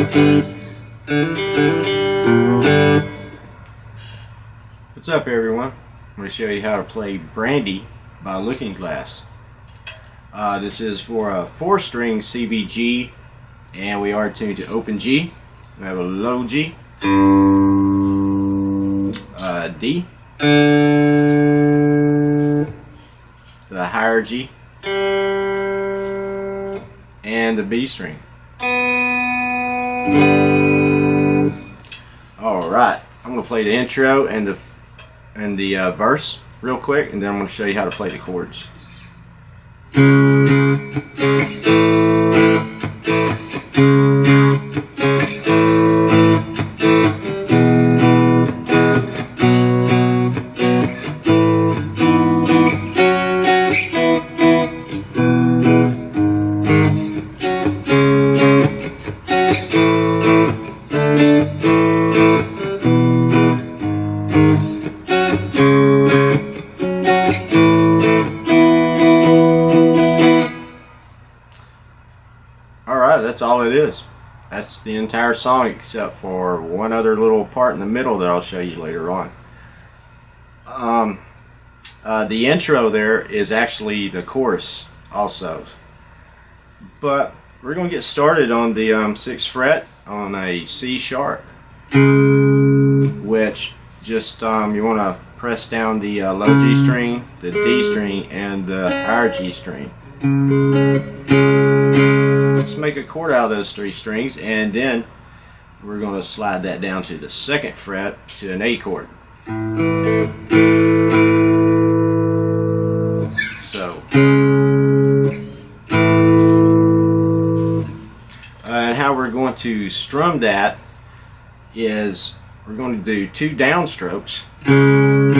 What's up, everyone? I'm going to show you how to play Brandy by Looking Glass. This is for a 4-string CBG, and we are tuned to open G. We have a low G, D, the higher G, and the B string. Alright, I'm going to play the intro and the verse real quick, and then I'm going to show you how to play the chords. Alright, that's all it is. That's the entire song except for one other little part in the middle that I'll show you later on. The intro there is actually the chorus also. But we're going to get started on the 6th fret on a C sharp, which just you want to press down the low G string, the D string, and the higher G string. Let's make a chord out of those 3 strings, and then we're going to slide that down to the 2nd fret to an A chord. So, and how we're going to strum that is we're going to do 2 downstrokes, and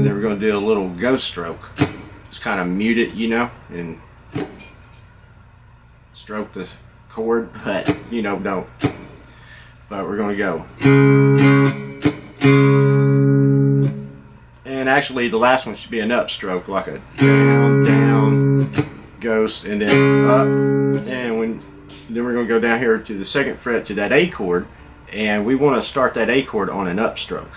then we're going to do a little ghost stroke. Just kind of mute it, you know, and stroke the chord, but you know, don't. But we're going to go. And actually the last one should be an upstroke, like a down, down, ghost, and then up. And then we're going to go down here to the 2nd fret to that A chord, and we want to start that A chord on an upstroke.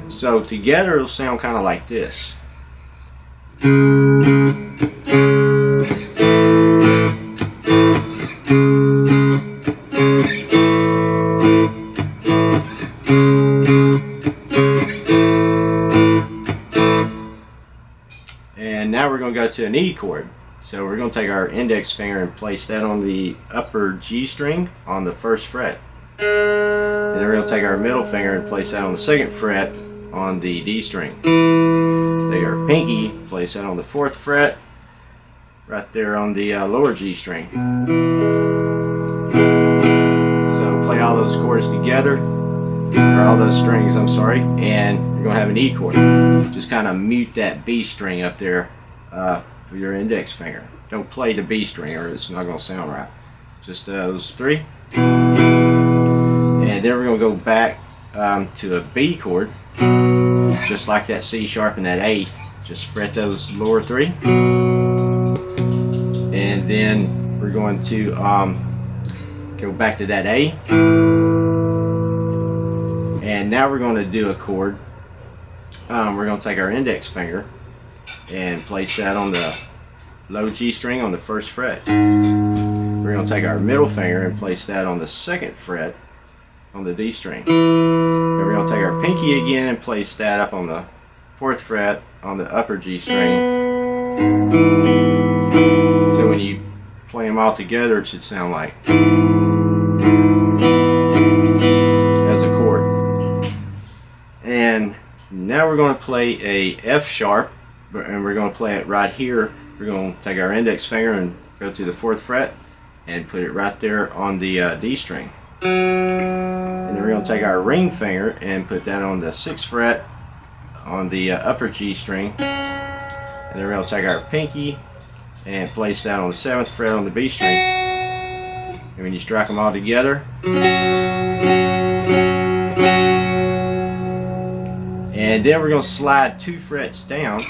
So together it'll sound kind of like this. And now we're going to go to an E chord. So we're going to take our index finger and place that on the upper G string on the 1st fret. And then we're going to take our middle finger and place that on the 2nd fret on the D string. Take our pinky, place that on the 4th fret, right there on the lower G string. So play all those chords together, or all those strings, I'm sorry, and you're going to have an E chord. Just kind of mute that B string up there with your index finger. Don't play the B string or it's not going to sound right. Just those 3. And then we're going to go back to a B chord, just like that C sharp and that A. Just fret those lower 3. And then we're going to go back to that A. And now we're going to do a chord. We're going to take our index finger and place that on the low G string on the 1st fret. We're going to take our middle finger and place that on the 2nd fret on the D string. Then we're going to take our pinky again and place that up on the 4th fret on the upper G string. So when you play them all together, it should sound like as a chord. And now we're going to play a F sharp, and we're going to play it right here. We're going to take our index finger and go to the 4th fret and put it right there on the D string. And then we're going to take our ring finger and put that on the 6th fret on the upper G string. And then we're going to take our pinky and place that on the 7th fret on the B string. And when you strike them all together, and then we're going to slide 2 frets down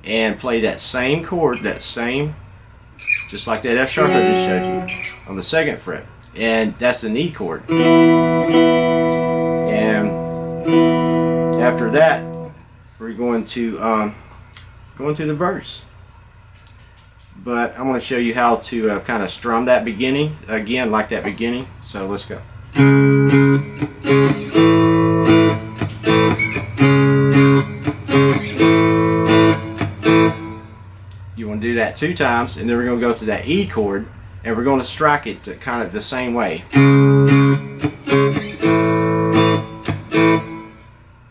and play that same chord, just just like that F sharp I just showed you, on the 2nd fret. And that's an E chord. And after that, we're going to go into the verse. But I'm going to show you how to kind of strum that beginning, again, like that beginning. So let's go. You want to do that 2 times, and then we're going to go to that E chord, and we're going to strike it kind of the same way.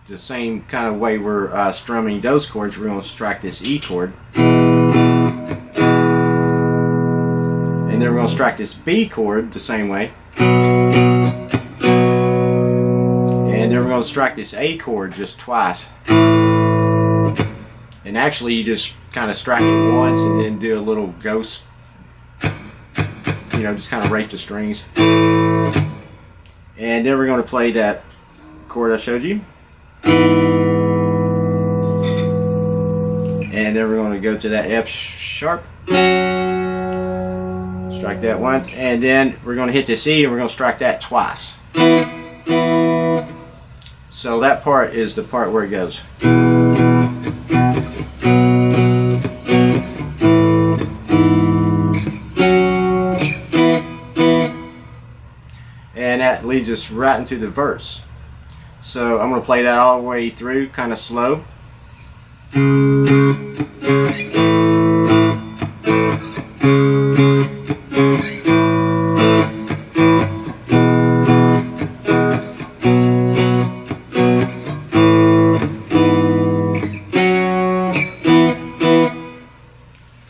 The same kind of way we're strumming those chords, we're going to strike this E chord. And then we're going to strike this B chord the same way. And then we're going to strike this A chord just twice. And actually you just kind of strike it once and then do a little ghost, you know, just kind of rate the strings. And then we're going to play that chord I showed you. And then we're going to go to that F sharp. Strike that once, and then we're going to hit this E and we're going to strike that twice. So that part is the part where it goes. And that leads us right into the verse. So I'm going to play that all the way through, kind of slow.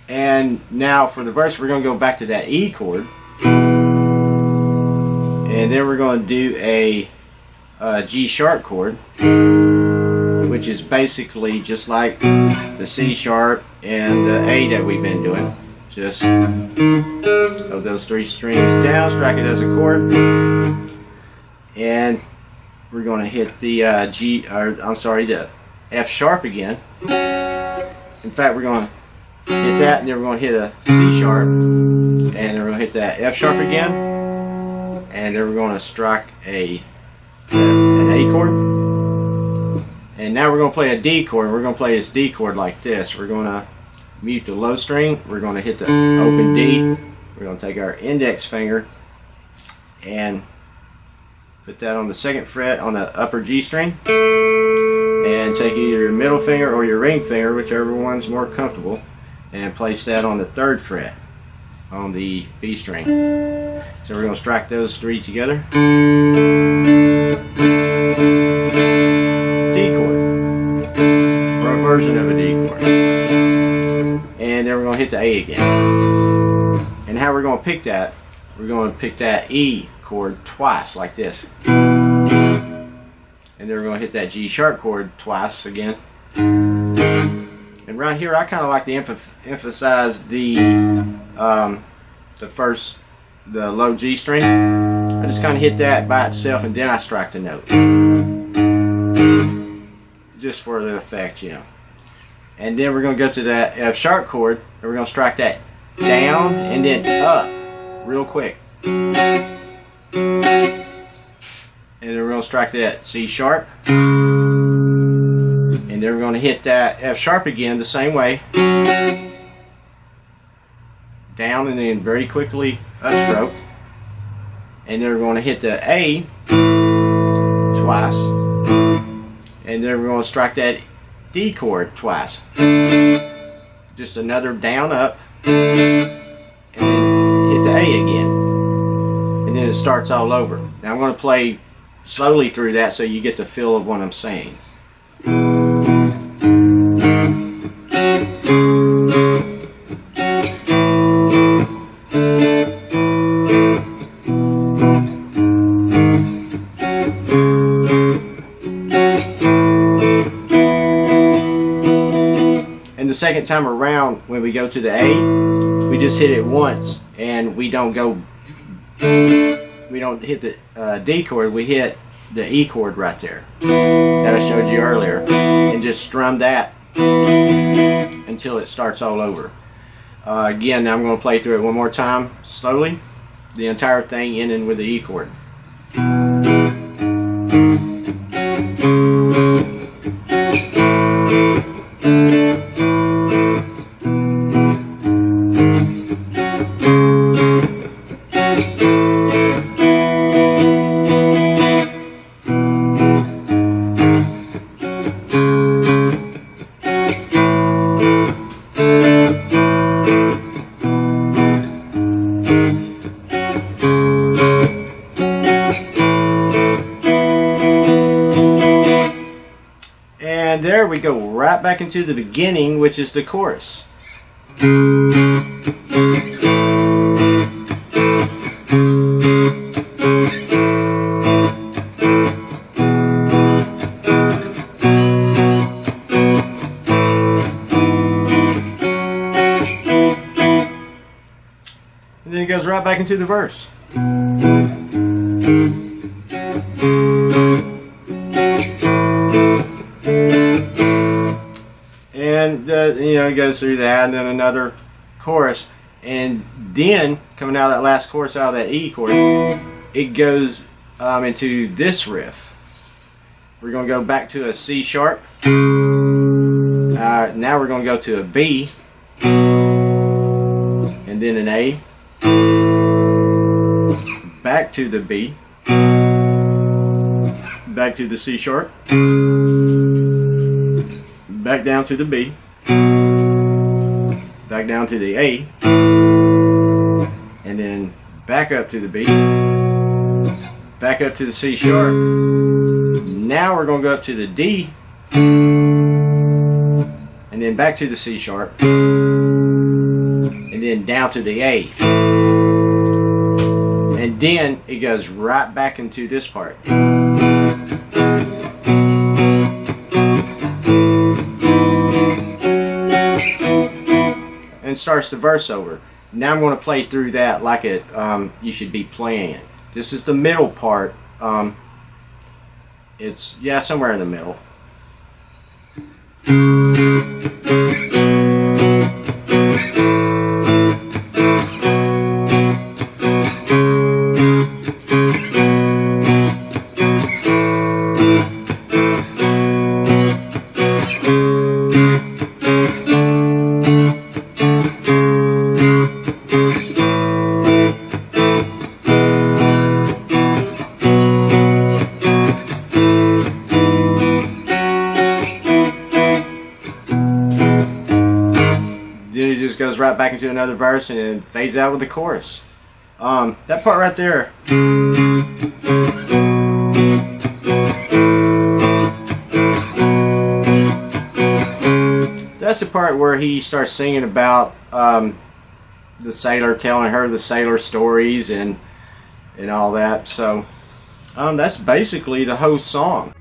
And now for the verse, we're going to go back to that E chord. And then we're going to do a G sharp chord, which is basically just like the C sharp and the A that we've been doing. Just of those 3 strings down, strike it as a chord, and we're going to hit the the F sharp again. In fact, we're going to hit that, and then we're going to hit a C sharp, and then we're going to hit that F sharp again, and then we're going to strike an A chord. And now we're going to play a D chord. We're going to play this D chord like this. We're going to mute the low string. We're going to hit the open D. We're going to take our index finger and put that on the 2nd fret on the upper G string. And take either your middle finger or your ring finger, whichever one's more comfortable, and place that on the 3rd fret on the B string. So we're going to strike those 3 together. D chord, or a version of a D chord. And then we're going to hit the A again. And how we're going to pick that, we're going to pick that E chord twice like this. And then we're going to hit that G sharp chord twice again. And right here I kind of like to emphasize the low G string. I just kind of hit that by itself and then I strike the note. Just for the effect, you know. And then we're going to go to that F sharp chord and we're going to strike that down and then up real quick. And then we're going to strike that C sharp. And then we're going to hit that F sharp again the same way. Down and then very quickly upstroke. And then we're going to hit the A twice. And then we're going to strike that D chord twice. Just another down up. And then hit the A again. And then it starts all over. Now I'm going to play slowly through that so you get the feel of what I'm saying. And the second time around, when we go to the A, we just hit it once, and we don't hit the D chord, we hit the E chord right there that I showed you earlier, and just strum that until it starts all over. Again, I'm going to play through it one more time slowly, the entire thing ending with the E chord. And there we go, right back into the beginning, which is the chorus. And then it goes right back into the verse. And you know, it goes through that, and then another chorus, and then coming out of that last chorus, out of that E chord, it goes into this riff. We're going to go back to a C sharp. Now we're going to go to a B, and then an A, back to the B, back to the C sharp, back down to the B, back down to the A, and then back up to the B, back up to the C sharp. Now we're going to go up to the D, and then back to the C sharp, and then down to the A. And then it goes right back into this part. And starts the verse over. Now I'm going to play through that like it you should be playing it. This is the middle part. It's, yeah, somewhere in the middle. Then it just goes right back into another verse and then fades out with the chorus. That part right there. That's the part where he starts singing about the sailor, telling her the sailor stories and all that. So that's basically the whole song.